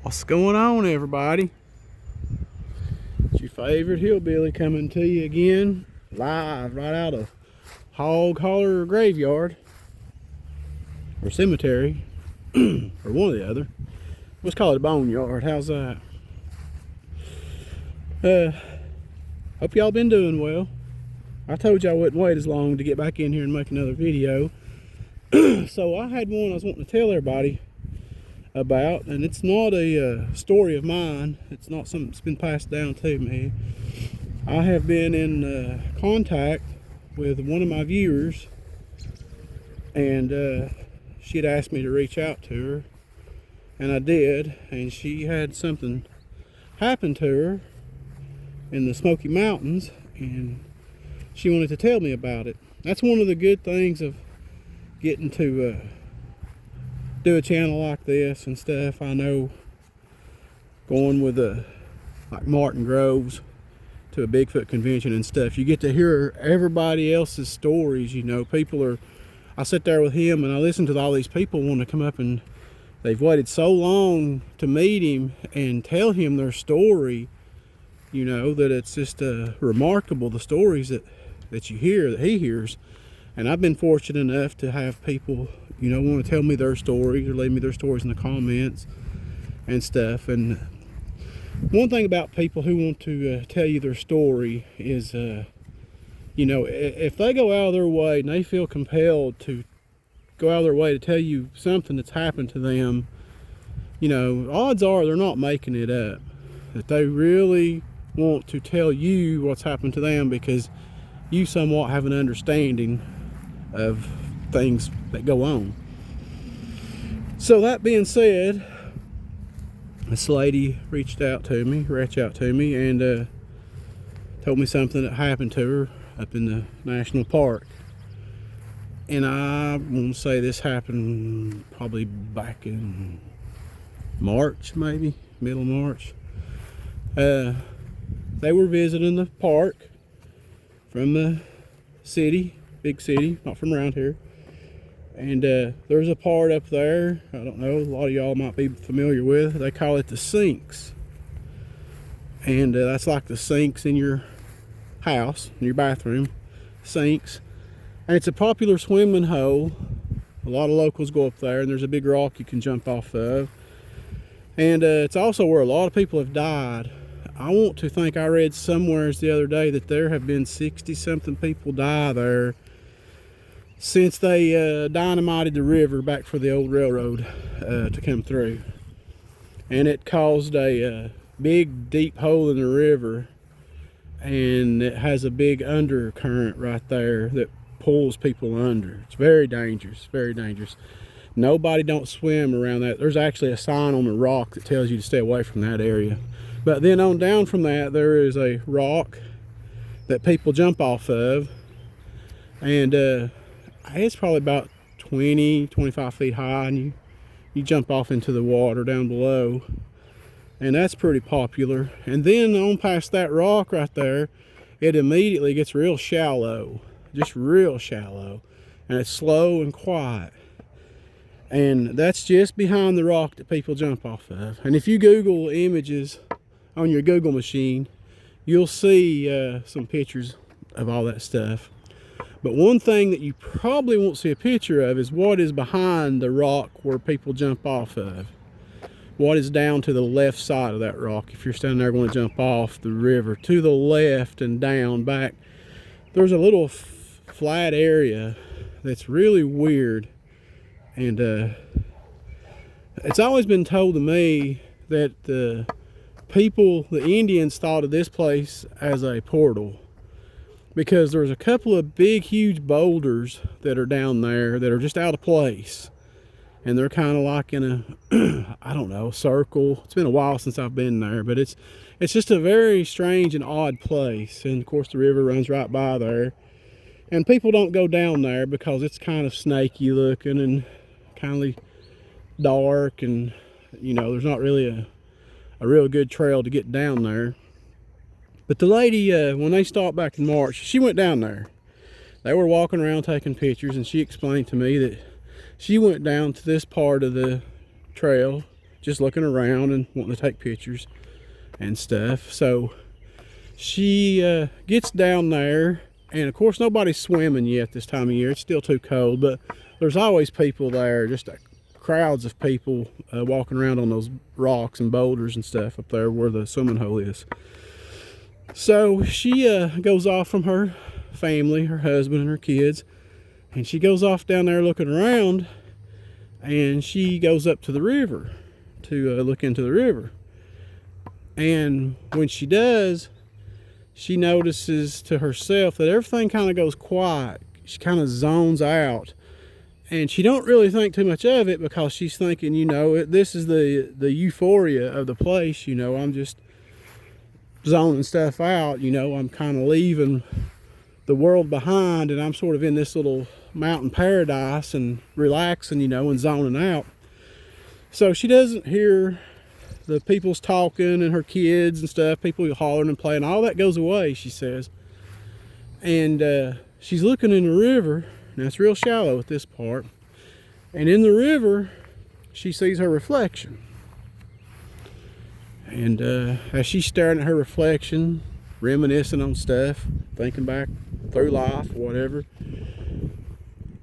What's going on, everybody? It's your favorite hillbilly coming to you again, live right out of Hog Holler Graveyard or Cemetery, or one or the other. Let's call it a boneyard. How's that? Hope y'all been doing well. I told you I wouldn't wait as long to get back in here and make another video. So I had one I was wanting to tell everybody about, and it's not a story of mine. It's not something that's been passed down to me. I have been in contact with one of my viewers, and she had asked me to reach out to her, and I did. And she had something happen to her in the Smoky Mountains, and she wanted to tell me about it. That's one of the good things of getting to do a channel like this and stuff. I know going with like Martin Groves to a Bigfoot convention and stuff, you get to hear everybody else's stories. You know, I sit there with him and I listen to all these people wanting to come up, and they've waited so long to meet him and tell him their story, you know, that it's just remarkable, the stories that you hear, that he hears. And I've been fortunate enough to have people, you know, want to tell me their stories or leave me their stories in the comments and stuff. And one thing about people who want to tell you their story is, you know, if they go out of their way and they feel compelled to go out of their way to tell you something that's happened to them, you know, odds are they're not making it up. That they really want to tell you what's happened to them because you somewhat have an understanding of things that go on. So that being said, this lady reached out to me and told me something that happened to her up in the national park. And I want to say this happened probably back in March, maybe middle of March. They were visiting the park from the city, big city, not from around here. And there's a part up there, I don't know, a lot of y'all might be familiar with. They call it the sinks. And that's like the sinks in your house, in your bathroom, sinks. And it's a popular swimming hole. A lot of locals go up there, and there's a big rock you can jump off of. And it's also where a lot of people have died. I want to think I read somewhere the other day that there have been 60-something people die there since they dynamited the river back for the old railroad to come through. And it caused a big deep hole in the river, and it has a big undercurrent right there that pulls people under. It's very dangerous, very dangerous. Nobody don't swim around that. There's actually a sign on the rock that tells you to stay away from that area. But then on down from that, there is a rock that people jump off of, and it's probably about 20-25 feet high, and you jump off into the water down below, and that's pretty popular. And then on past that rock right there, it immediately gets real shallow, just real shallow, and it's slow and quiet. And that's just behind the rock that people jump off of. And if you Google images on your Google machine, you'll see some pictures of all that stuff. But one thing that you probably won't see a picture of is what is behind the rock where people jump off of. What is down to the left side of that rock. If you're standing there going to jump off the river, to the left and down back, there's a little flat area that's really weird. And it's always been told to me that the Indians thought of this place as a portal, because there's a couple of big, huge boulders that are down there that are just out of place. And they're kind of like in a, I don't know, circle. It's been a while since I've been there, but it's just a very strange and odd place. And of course the river runs right by there. And people don't go down there because it's kind of snaky looking and kind of dark, and you know, there's not really a real good trail to get down there. But the lady, when they stopped back in March, she went down there. They were walking around taking pictures, and she explained to me that she went down to this part of the trail just looking around and wanting to take pictures and stuff. So she gets down there, and of course nobody's swimming yet this time of year. It's still too cold, but there's always people there, just crowds of people walking around on those rocks and boulders and stuff up there where the swimming hole is. So she goes off from her family, her husband and her kids, and she goes off down there looking around, and she goes up to the river to look into the river. And when she does, she notices to herself that everything kind of goes quiet. She kind of zones out, and she don't really think too much of it because she's thinking, you know, this is the euphoria of the place. You know, I'm just zoning stuff out. You know, I'm kind of leaving the world behind, and I'm sort of in this little mountain paradise and relaxing, you know, and zoning out. So she doesn't hear the people's talking and her kids and stuff, people hollering and playing. All that goes away, she says. And she's looking in the river. Now it's real shallow at this part. And in the river, she sees her reflection. And as she's staring at her reflection, reminiscing on stuff, thinking back through life, whatever,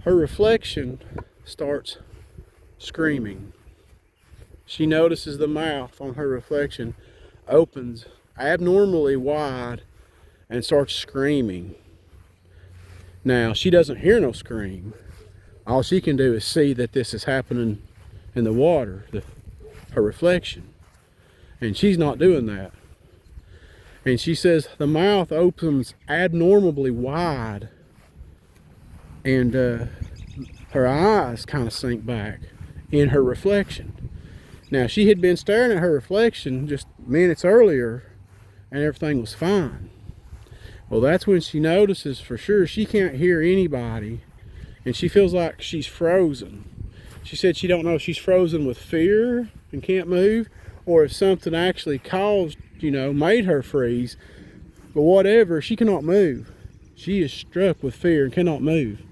her reflection starts screaming. She notices the mouth on her reflection opens abnormally wide and starts screaming. Now, she doesn't hear no scream. All she can do is see that this is happening in the water, her reflection. And she's not doing that. And she says the mouth opens abnormally wide, and her eyes kind of sink back in her reflection. Now, she had been staring at her reflection just minutes earlier, and everything was fine. Well, that's when she notices for sure she can't hear anybody, and she feels like she's frozen. She said she don't know if she's frozen with fear and can't move, or if something actually caused, you know, made her freeze. But whatever, she cannot move. She is struck with fear and cannot move.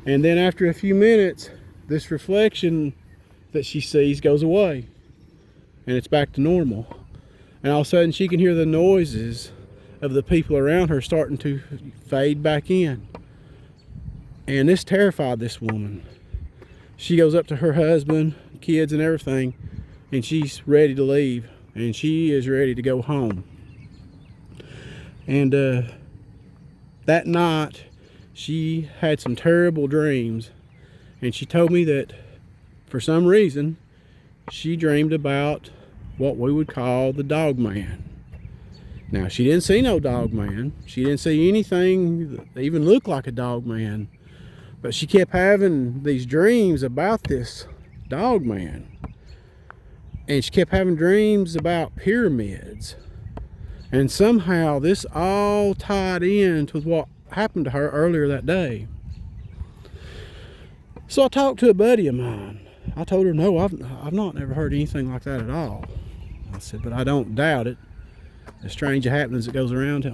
And then after a few minutes, this reflection that she sees goes away, and it's back to normal. And all of a sudden she can hear the noises of the people around her starting to fade back in. And this terrified this woman. She goes up to her husband, kids and everything, and she's ready to leave, and she is ready to go home. And that night she had some terrible dreams, and she told me that for some reason she dreamed about what we would call the dog man. Now, she didn't see no dog man. She didn't see anything that even looked like a dog man, but she kept having these dreams about this dog man. And she kept having dreams about pyramids. And somehow this all tied in to what happened to her earlier that day. So I talked to a buddy of mine. I told her, no, I've not never heard anything like that at all. I said, but I don't doubt it. As strange happenings that goes around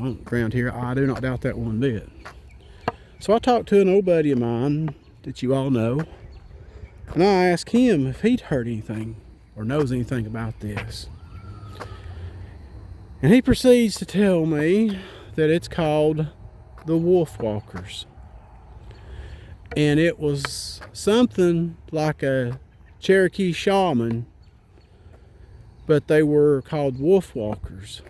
here, I do not doubt that one bit. So I talked to an old buddy of mine that you all know, and I asked him if he'd heard anything or knows anything about this. And he proceeds to tell me that it's called the Wolf Walkers. And it was something like a Cherokee shaman, but they were called Wolf Walkers.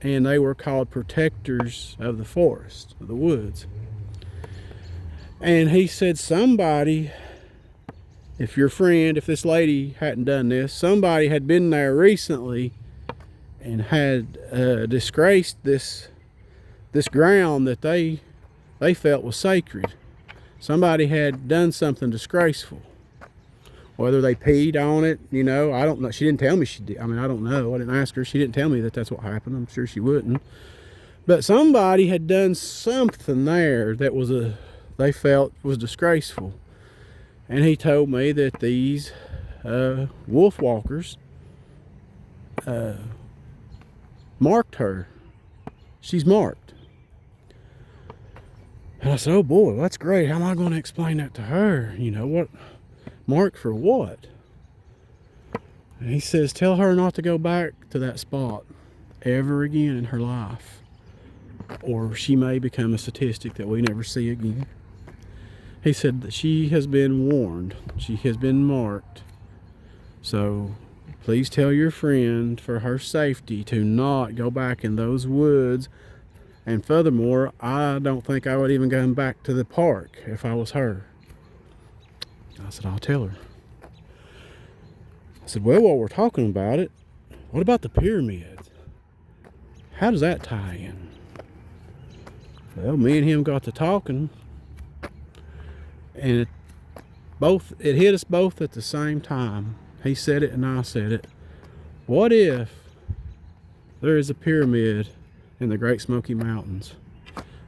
And they were called protectors of the forest, of the woods. And he said somebody, if this lady hadn't done this, somebody had been there recently and had disgraced this ground that they felt was sacred. Somebody had done something disgraceful. Whether they peed on it, you know, I don't know. She didn't tell me she did. I mean, I don't know. I didn't ask her. She didn't tell me that that's what happened. I'm sure she wouldn't. But somebody had done something there that they felt was disgraceful. And he told me that these wolf walkers marked her. She's marked. And I said, oh boy, that's great. How am I going to explain that to her? You know, what? Marked for what? And he says, tell her not to go back to that spot ever again in her life, or she may become a statistic that we never see again. He said that she has been warned, she has been marked. So please tell your friend, for her safety, to not go back in those woods. And furthermore, I don't think I would even go back to the park if I was her. I said, I'll tell her. I said, well, while we're talking about it, what about the pyramids? How does that tie in? Well, me and him got to talking, and it hit us both at the same time. He said it and I said it. What if there is a pyramid in the Great Smoky Mountains?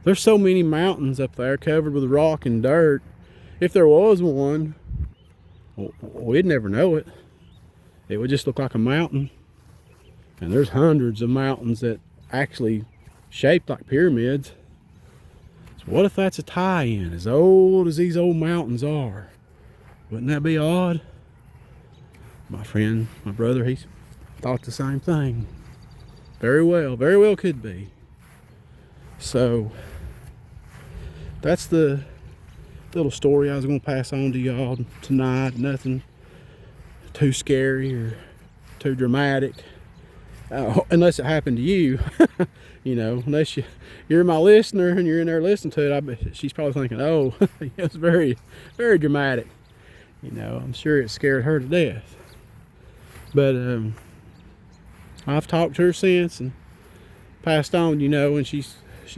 There's so many mountains up there covered with rock and dirt. If there was one, we'd never know it. It would just look like a mountain. And there's hundreds of mountains that actually shaped like pyramids. So what if that's a tie-in, as old as these old mountains are? Wouldn't that be odd? My friend, my brother, he thought the same thing. Very well could be. So that's the little story I was going to pass on to y'all tonight. Nothing too scary or too dramatic, unless it happened to you. You know, unless you're my listener and you're in there listening to it, I bet she's probably thinking, oh, it was very dramatic. You know, I'm sure it scared her to death. But I've talked to her since and passed on, you know, and she's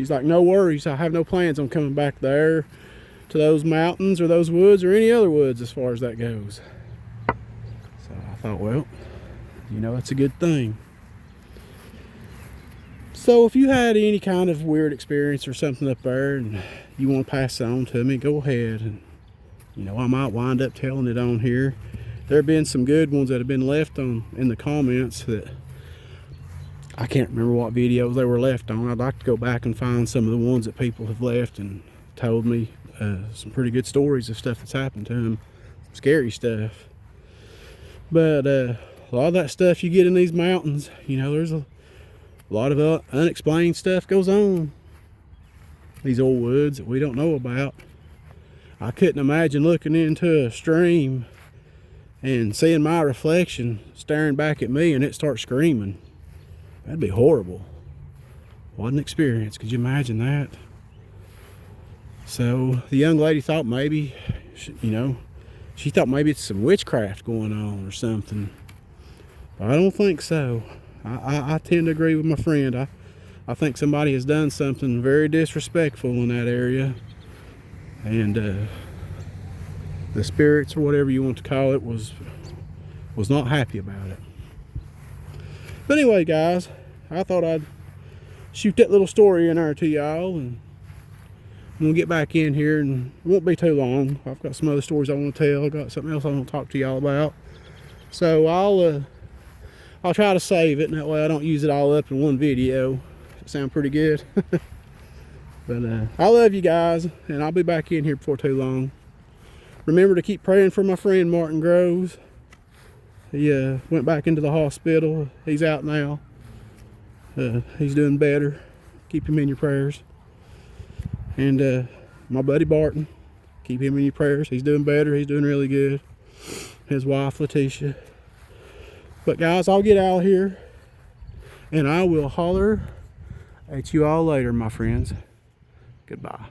like, no worries, I have no plans on coming back there to those mountains or those woods or any other woods as far as that goes. So I thought, well, you know, that's a good thing. So if you had any kind of weird experience or something up there and you want to pass it on to me, go ahead. And, you know, I might wind up telling it on here. There have been some good ones that have been left on in the comments that I can't remember what videos they were left on. I'd like to go back and find some of the ones that people have left and told me some pretty good stories of stuff that's happened to them. Some scary stuff. But a lot of that stuff you get in these mountains, you know, there's a lot of unexplained stuff goes on. These old woods that we don't know about. I couldn't imagine looking into a stream and seeing my reflection staring back at me and it starts screaming. That'd be horrible. What an experience. Could you imagine that? So the young lady thought maybe, you know, she thought maybe it's some witchcraft going on or something. But I don't think so. I tend to agree with my friend. I think somebody has done something very disrespectful in that area. And the spirits, or whatever you want to call it, was not happy about it. But anyway, guys, I thought I'd shoot that little story in there to y'all, and I'm gonna get back in here, and it won't be too long. I've got some other stories I want to tell. I've got something else I want to talk to y'all about. So I'll try to save it, and that way I don't use it all up in one video. Does it sound pretty good? But I love you guys, and I'll be back in here before too long. Remember to keep praying for my friend Martin Groves. He went back into the hospital. He's out now. He's doing better. Keep him in your prayers. And my buddy Barton, keep him in your prayers. He's doing better. He's doing really good. His wife Letitia. But guys, I'll get out of here, and I will holler at you all later, my friends. Goodbye.